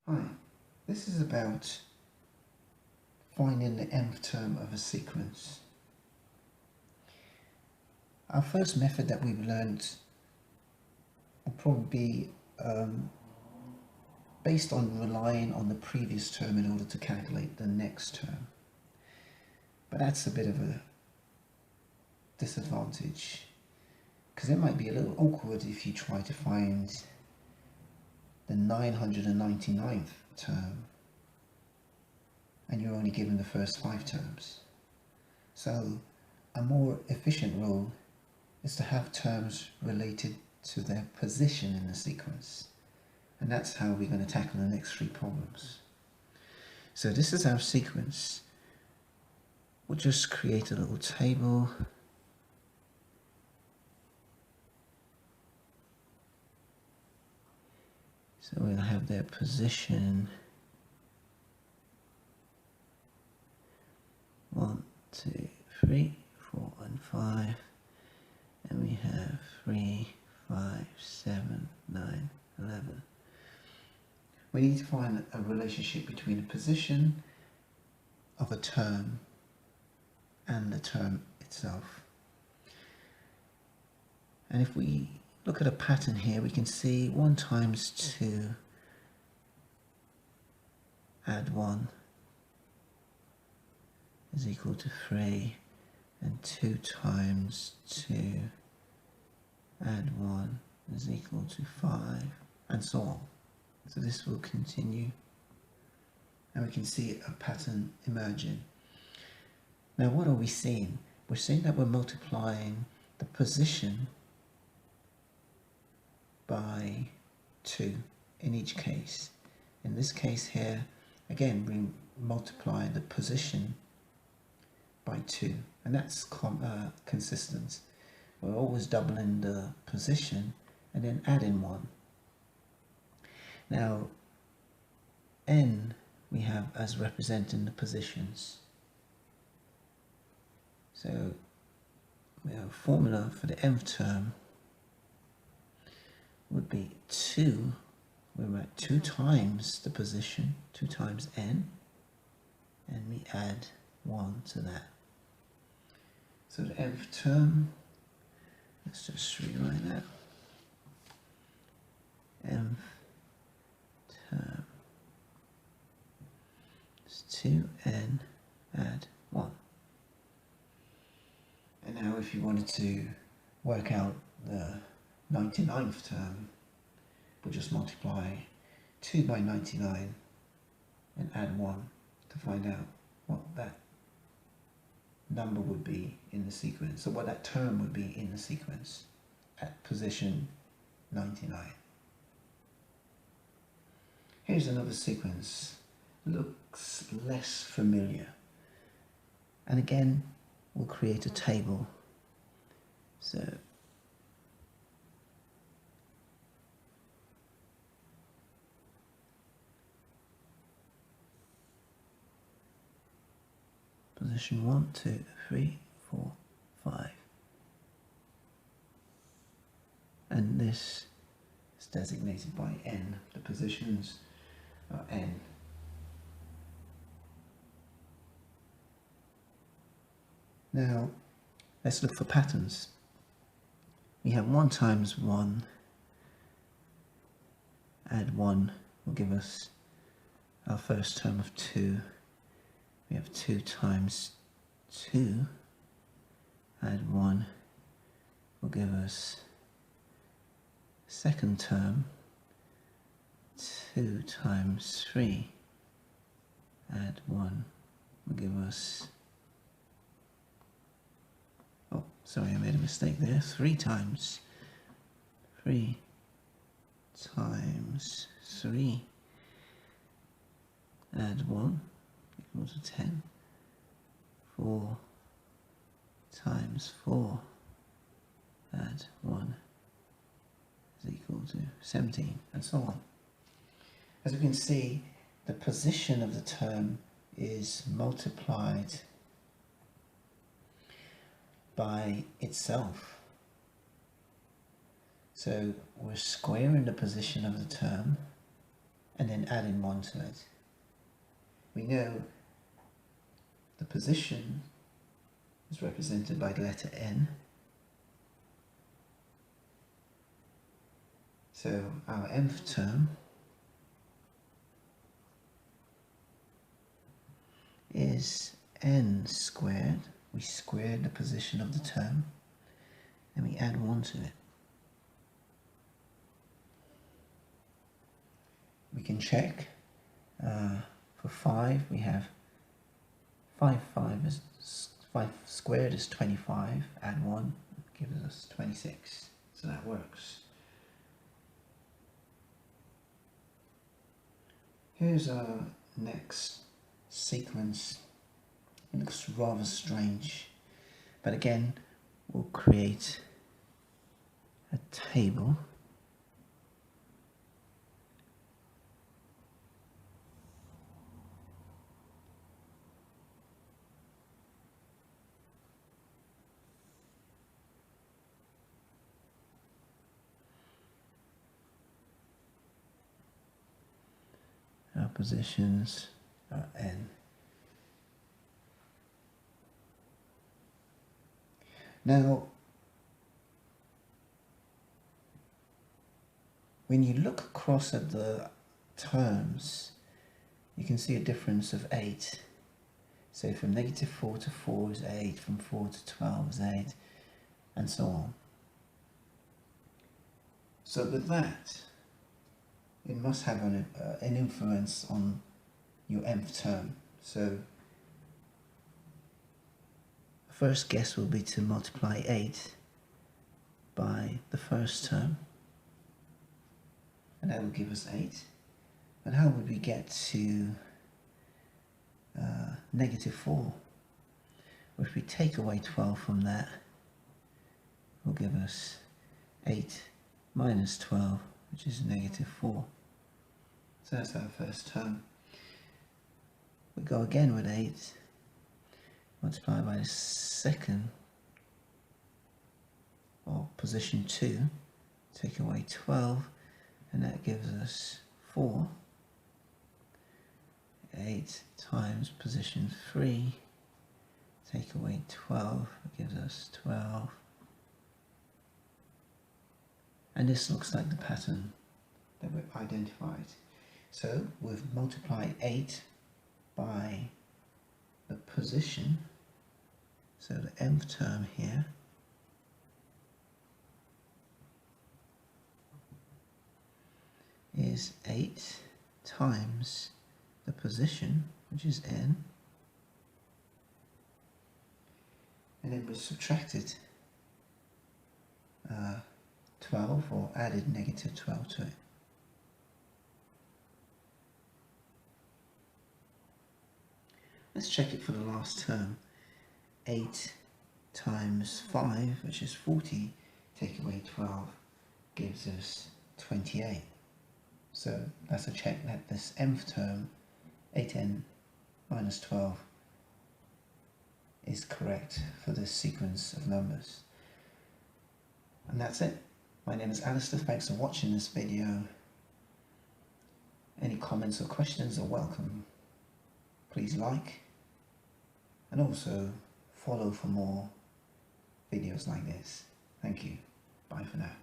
Hi, this is about finding the nth term of a sequence. Our first method that we've learned will probably be based on relying on the previous term in order to calculate the next term. But that's a bit of a disadvantage because it might be a little awkward if you try to find the 999th term and you're only given the first 5 terms. So a more efficient rule is to have terms related to their position in the sequence. And that's how we're going to tackle the next 3 problems. So this is our sequence. We'll just create a little table. So we'll have their position 1, 2, 3, 4, and 5. And we have 3, 5, 7, 9, 11. We need to find a relationship between the position of a term and the term itself. And if we look at a pattern here, we can see 1 times 2 add 1 is equal to 3, and 2 times 2 add 1 is equal to 5, and so on. So this will continue, and we can see a pattern emerging. Now what are we seeing? We're seeing that we're multiplying the position by 2 in each case. In this case here, again, we multiply the position by 2, and that's consistent. We're always doubling the position and then adding 1. Now, n we have as representing the positions. So we have a formula for the nth term would be 2, we're at 2 times the position, 2 times n, and we add 1 to that. So the nth term, let's just rewrite that. Nth term is 2n add 1. And now if you wanted to work out the 99th term, we'll just multiply 2 by 99 and add 1 to find out what that number would be in the sequence, so what that term would be in the sequence at position 99. Here's another sequence. Looks less familiar. And again, we'll create a table. So position 1, 2, 3, 4, 5. And this is designated by n. The positions are n. Now, let's look for patterns. We have 1 times 1, add 1 will give us our first term of 2. We have 2 times 2, add 1 will give us second term, 2 times 3, add 1 will give us, oh sorry, I made a mistake there, 3 times 3 times 3, add 1 equals to 10, 4 times 4, add 1 is equal to 17, and so on. As we can see, the position of the term is multiplied by itself. So we're squaring the position of the term and then adding 1 to it. We know the position is represented by the letter N. So our nth term is n squared. We squared the position of the term and we add 1 to it. We can check. For 5 we have 5 squared is 25, add 1 gives us 26, so that works. Here's our next sequence. It looks rather strange, but again we'll create a table. Our positions are n. Now, when you look across at the terms, you can see a difference of 8. So from -4 to 4 is 8, from 4 to 12 is 8, and so on. So with that, it must have an influence on your nth term. So the first guess will be to multiply 8 by the first term, and that will give us 8. And how would we get to -4? Well, if we take away 12 from that, it will give us 8 minus 12, which is -4. So that's our first term. We go again with 8, multiply by the second, or position 2, take away 12, and that gives us 4. 8 times position 3, take away 12, it gives us 12. And this looks like the pattern that we've identified. So we've multiplied 8 by the position, so the nth term here is 8 times the position, which is n, and then we subtracted 12, or added -12 to it. Let's check it for the last term. 8 times 5, which is 40, take away 12, gives us 28. So that's a check that this nth term, 8n minus 12, is correct for this sequence of numbers. And that's it. My name is Alistair, thanks for watching this video. Any comments or questions are welcome. Please like, and also follow for more videos like this. Thank you. Bye for now.